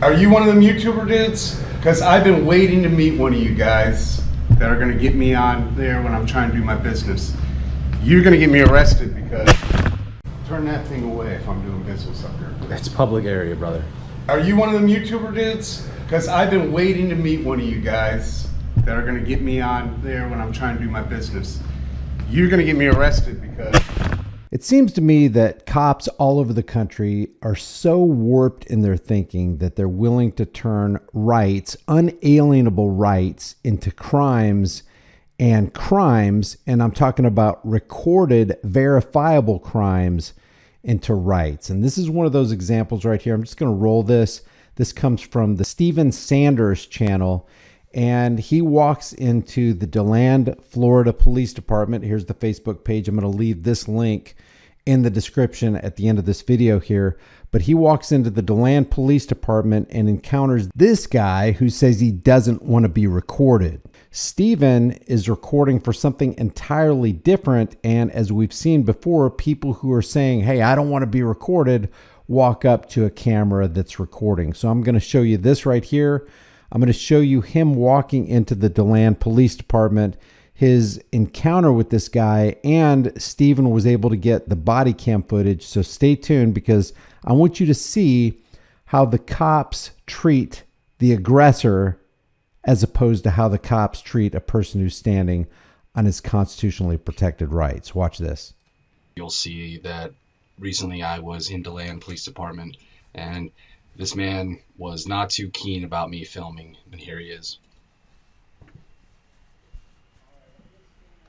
Are you one of them YouTuber dudes? Because I've been waiting to meet one of you guys that are going to get me on there when I'm trying to do my business. You're going to get me arrested because... Turn that thing away if I'm doing business up here. It's public area, brother. Are you one of them YouTuber dudes? Because I've been waiting to meet one of you guys that are going to get me on there when I'm trying to do my business. You're going to get me arrested because... It seems to me that cops all over the country are so warped in their thinking that they're willing to turn rights, unalienable rights, into crimes, and I'm talking about recorded, verifiable crimes, into rights. And this is one of those examples right here. I'm just going to roll this. This comes from the Steven Sanders channel. And he walks into the DeLand, Florida Police Department. Here's the Facebook page. I'm going to leave this link in the description at the end of this video here. But he walks into the DeLand Police Department and encounters this guy who says he doesn't want to be recorded. Steven is recording for something entirely different. And as we've seen before, people who are saying, hey, I don't want to be recorded, walk up to a camera that's recording. So I'm going to show you this right here. I'm going to show you him walking into the DeLand Police Department, his encounter with this guy, and Steven was able to get the body cam footage. So stay tuned because I want you to see how the cops treat the aggressor as opposed to how the cops treat a person who's standing on his constitutionally protected rights. Watch this. You'll see that recently I was in DeLand Police Department and this man was not too keen about me filming, and here he is.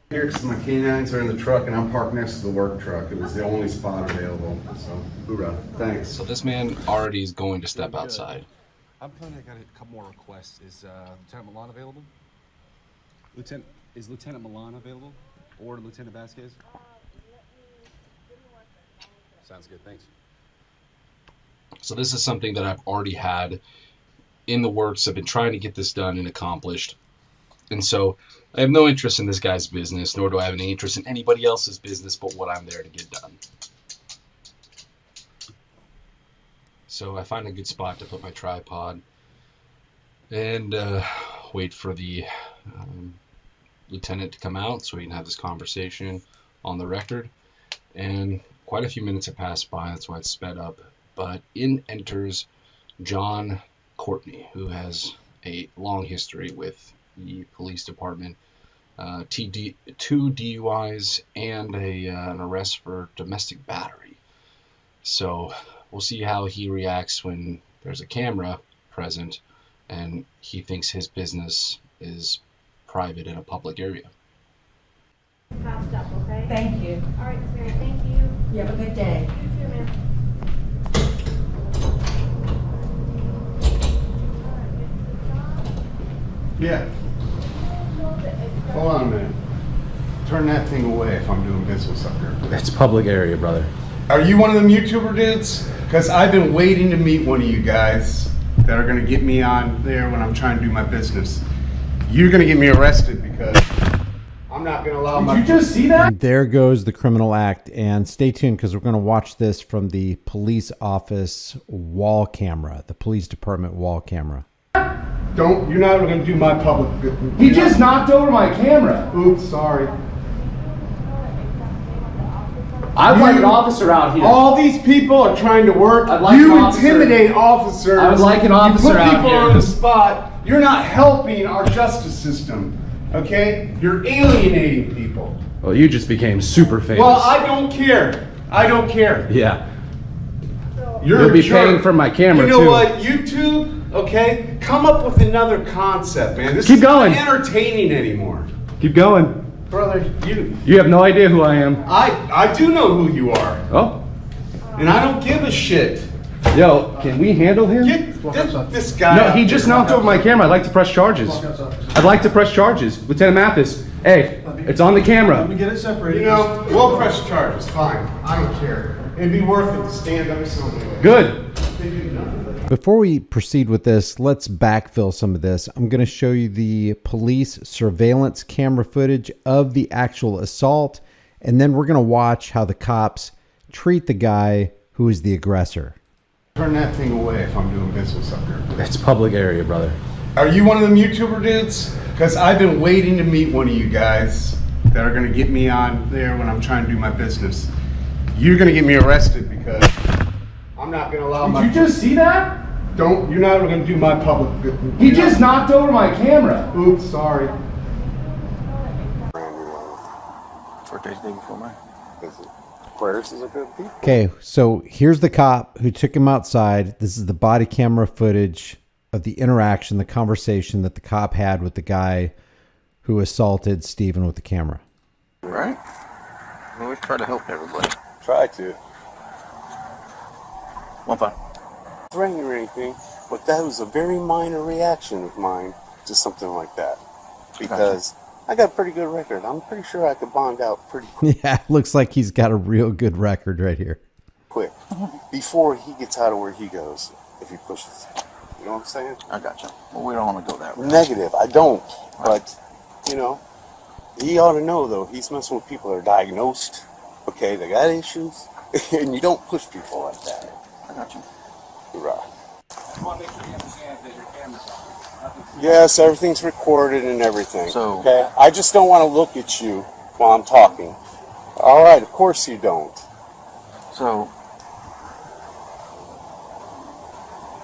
Here, because my canines are in the truck and I'm parked next to the work truck. It was the only spot available, so hoorah. Thanks. So this man already is going to step outside. I'm planning. I got a couple more requests. Is Lieutenant Milan available? Is Lieutenant Milan available, or Lieutenant Vasquez? Sounds good. Thanks. So this is something that I've already had in the works. I've been trying to get this done and accomplished. And so I have no interest in this guy's business, nor do I have any interest in anybody else's business but what I'm there to get done. So I find a good spot to put my tripod and wait for the lieutenant to come out so we can have this conversation on the record. And quite a few minutes have passed by, that's why it's sped up. But in enters John Courtney, who has a long history with the police department, 2 DUIs and an arrest for domestic battery. So we'll see how he reacts when there's a camera present and he thinks his business is private in a public area. Passed up, okay? Thank you. All right, Miss Mary, thank you. You have a good day. You too, ma'am. Yeah. Hold on a minute. Turn that thing away if I'm doing business up here. It's public area, brother. Are you one of them YouTuber dudes? Because I've been waiting to meet one of you guys that are going to get me on there when I'm trying to do my business. You're going to get me arrested because I'm not going to allow my... Did you just see that? And there goes the criminal act. And stay tuned because we're going to watch this from the police office wall camera, the police department wall camera. You're not going to do my public... He just knocked over my camera. Oops, sorry. I'd like an officer out here. All these people are trying to work. I'd like you an officer. intimidate officers. I would like an officer out You put people here. on the spot. You're not helping our justice system, okay? You're alienating people. Well, you just became super famous. Well, I don't care. I don't care. Yeah. You'll be paying for my camera, You know too. what? YouTube, okay? Come up with another concept, man. This Keep is going. not entertaining anymore. Keep going. Brother, You have no idea who I am. I do know who you are. Oh. And I don't give a shit. Yo, can we handle him? Get this guy No, out he there. just knocked over my camera. I'd like to press charges. I'd like to press charges. Lieutenant Mathis, hey, it's on the camera. Let me get it separated. You know, we'll press charges, fine. I don't care. It'd be worth it to stand up somewhere. Good. Before we proceed with this, let's backfill some of this. I'm going to show you the police surveillance camera footage of the actual assault, and then we're going to watch how the cops treat the guy who is the aggressor. Turn that thing away if I'm doing business up here. It's public area, brother. Are you one of them YouTuber dudes? Because I've been waiting to meet one of you guys that are going to get me on there when I'm trying to do my business. You're going to get me arrested because I'm not going to allow my... Did you just see that? Don't, you're not going to do my public... He just knocked over my camera. Oops, sorry. Birthday's day before mine. Prayers is a good people. Okay, so here's the cop who took him outside. This is the body camera footage of the interaction, the conversation that the cop had with the guy who assaulted Stephen with the camera. Right? We always try to help everybody. Try to. One fine. Threatening or anything, but that was a very minor reaction of mine to something like that. Because I got a pretty good record. I'm pretty sure I could bond out pretty Yeah, looks like he's got a real good record right here. quick. Before he gets out of where he goes, if he pushes. You know what I'm saying? I got you. Well, we don't want to go that way. Negative. I don't. But, you know, he ought to know, though. He's messing with people that are diagnosed. Okay, they got issues. And you don't push people like that. I got you. Right. Yes, everything's recorded and everything. So- okay, I just don't want to look at you while I'm talking. All right, of course you don't. So,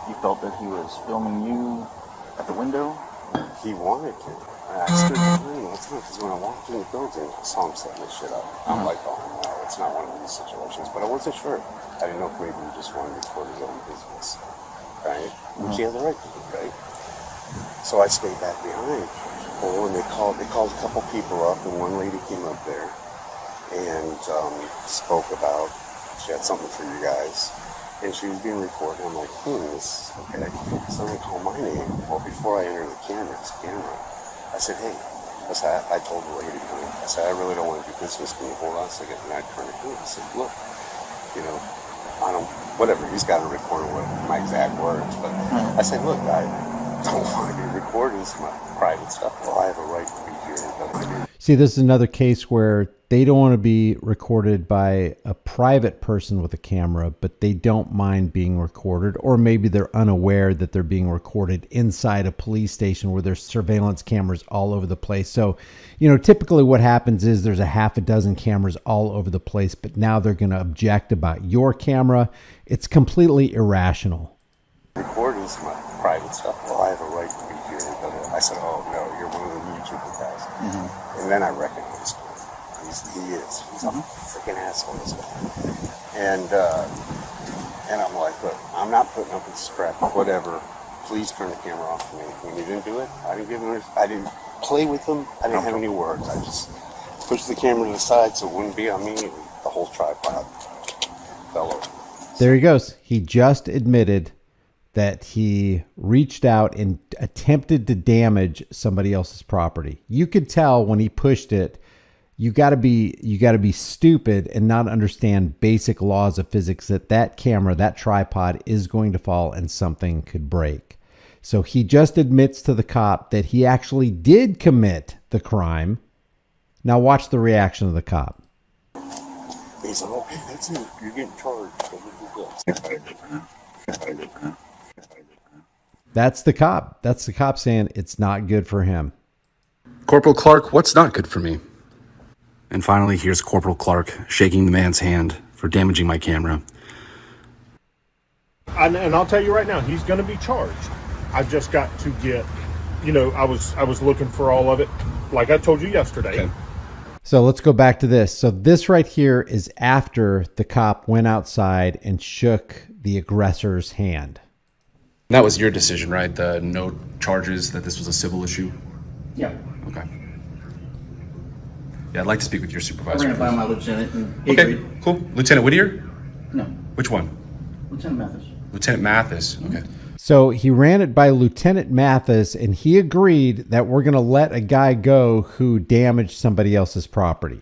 you felt that he was filming you at the window? He wanted to. I stood behind him all the time because when I walked in the building, I saw him setting this shit up. I'm like, oh no, it's not one of these situations. But I wasn't sure. I didn't know if maybe he just wanted to record his own business, right? Which he has the right to do, right? So I stayed back behind. Oh, and they called a couple people up, and one lady came up there and spoke about she had something for you guys, and she was being recorded. I'm like, this is okay. So they called my name. Well, before I entered the camera, I said, hey. I told the lady, I said, I really don't want to do business. Can you hold on a second? And I turned to him. I said, look, you know, I don't, whatever. He's got to record my exact words, but I said, look, I don't want to be recording. It's my private stuff. Well, I have a right to be here. See, this is another case where they don't want to be recorded by a private person with a camera, but they don't mind being recorded, or maybe they're unaware that they're being recorded inside a police station where there's surveillance cameras all over the place. So, you know, typically what happens is there's a half a dozen cameras all over the place, but now they're going to object about your camera. It's completely irrational. Recording is my private stuff. Well, I have a right to be here. I said, oh no, you're one of the YouTuber guys. Mm-hmm. And then I recognized him. He is. He's a freaking asshole, this guy. And I'm like, look, I'm not putting up with this crap. Whatever. Please turn the camera off for me. When you didn't do it, I didn't play with him. I didn't have any words. I just pushed the camera to the side so it wouldn't be on me. And the whole tripod fell over. There he goes. He just admitted that he reached out and attempted to damage somebody else's property. You could tell when he pushed it. You got to be stupid and not understand basic laws of physics that camera, that tripod is going to fall and something could break. So he just admits to the cop that he actually did commit the crime. Now watch the reaction of the cop. He's like, okay, that's it. You're getting charged. That's the cop. That's the cop saying it's not good for him. Corporal Clark, what's not good for me? And finally, here's Corporal Clark shaking the man's hand for damaging my camera. And I'll tell you right now, he's going to be charged. I just got to get, I was looking for all of it, like I told you yesterday. Okay. So let's go back to this. So this right here is after the cop went outside and shook the aggressor's hand. That was your decision, right? The no charges, that this was a civil issue? Yeah. Okay. Yeah, I'd like to speak with your I supervisor. ran it by my lieutenant and he Okay, agreed. cool. Lieutenant Whittier? No, Which one? Lieutenant Mathis. Lieutenant Mathis. Okay. So he ran it by Lieutenant Mathis, and he agreed that we're going to let a guy go who damaged somebody else's property.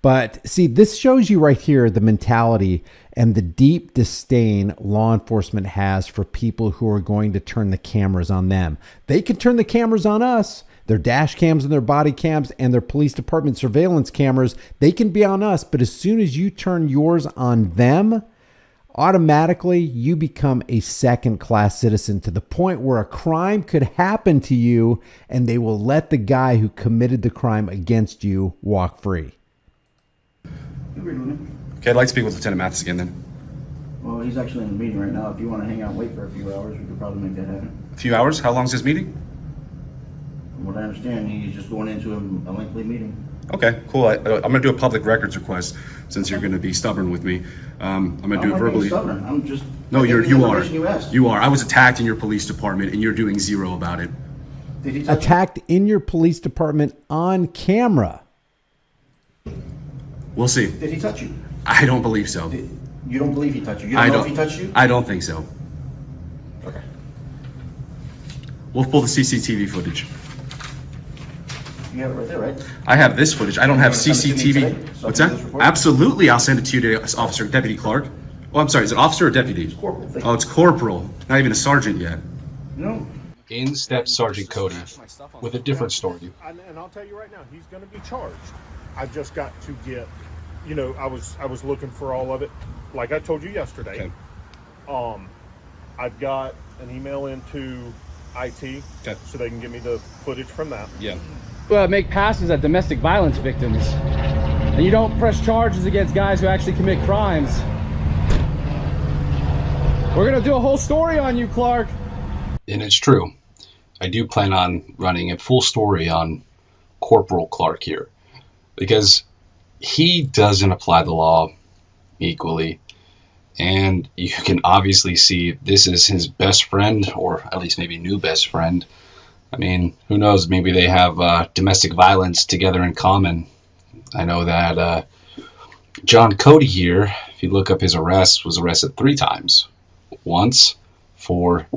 But see, this shows you right here the mentality and the deep disdain law enforcement has for people who are going to turn the cameras on them. They can turn the cameras on us. Their dash cams and their body cams and their police department surveillance cameras, they can be on us. But as soon as you turn yours on them, automatically you become a second-class citizen to the point where a crime could happen to you and they will let the guy who committed the crime against you walk free. Okay, I'd like to speak with Lieutenant Mathis again then. Well, he's actually in a meeting right now. If you want to hang out and wait for a few hours, we could probably make that happen. A few hours? How long is this meeting? From what I understand, he's just going into a lengthy meeting. Okay, cool. I'm going to do a public records request since you're going to be stubborn with me. I'm going to do it verbally. Stubborn. I'm just. No, you are. You asked. You are. I was attacked in your police department and you're doing zero about it. Did he touch Attacked in your police department on camera. We'll see. you? Did he touch you? I don't believe so. You don't believe he touched you? You don't know if he touched you? I don't think so. Okay. We'll pull the CCTV footage. You have it right there, right? I have this footage. I don't have You wanna send it to me CCTV. today so I What's can that? do this report? Absolutely, I'll send it to you today, Officer Deputy Clark. Oh, I'm sorry. Is it officer or deputy? It's corporal. Thank Oh, it's corporal. Not even a sergeant yet. you. No. In steps Sergeant Cody with a different story. And I'll tell you right now, he's going to be charged. I've just got to get, you know, I was looking for all of it, like I told you yesterday. Okay. I've got an email into IT, Okay. so they can give me the footage from that. Yeah. Make passes at domestic violence victims, and you don't press charges against guys who actually commit crimes. We're gonna do a whole story on you, Clark. And it's true. I do plan on running a full story on Corporal Clark here, because he doesn't apply the law equally. And you can obviously see this is his best friend, or at least maybe new best friend. I mean, who knows? Maybe they have domestic violence together in common. I know that John Cody here, if you look up his arrests, was arrested 3 times. Once for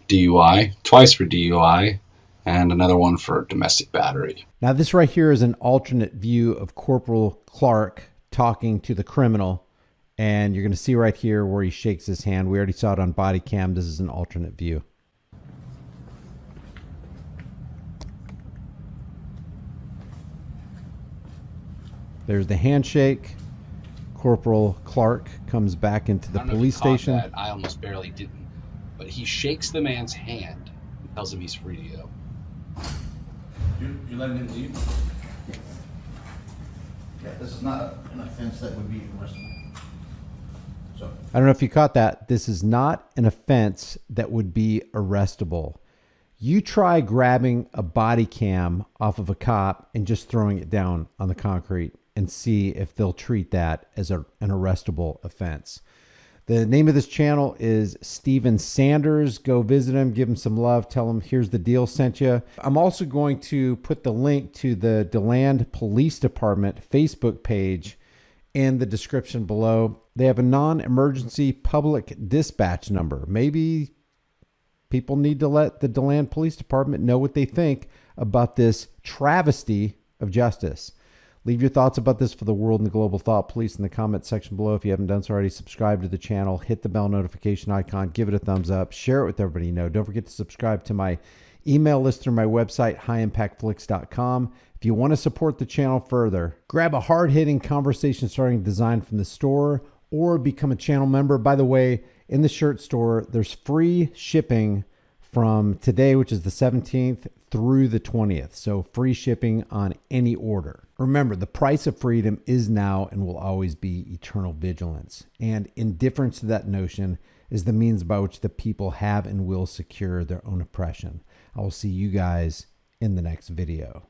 DUI, twice for DUI, and another one for domestic battery. Now, this right here is an alternate view of Corporal Clark talking to the criminal. And you're going to see right here where he shakes his hand. We already saw it on body cam. This is an alternate view. There's the handshake. Corporal Clark comes back into the I don't know if police you caught station. that. I almost barely didn't. But he shakes the man's hand and tells him he's free to go. You're letting him leave? Yeah, this is not an offense that would be arrestable. So. I don't know if you caught that. This is not an offense that would be arrestable. You try grabbing a body cam off of a cop and just throwing it down on the concrete and see if they'll treat that as an arrestable offense. The name of this channel is Steven Sanders. Go visit him, give him some love, tell him here's the deal sent you. I'm also going to put the link to the DeLand Police Department Facebook page in the description below. They have a non-emergency public dispatch number. Maybe people need to let the DeLand Police Department know what they think about this travesty of justice. Leave your thoughts about this for the world and the global thought police in the comment section below. If you haven't done so already, subscribe to the channel, hit the bell notification icon, give it a thumbs up, share it with everybody you know. Don't forget to subscribe to my email list through my website, highimpactflix.com. If you want to support the channel further, grab a hard-hitting conversation starting design from the store or become a channel member. By the way, in the shirt store, there's free shipping from today, which is the 17th, through the 20th. So free shipping on any order. Remember, the price of freedom is now and will always be eternal vigilance. And indifference to that notion is the means by which the people have and will secure their own oppression. I will see you guys in the next video.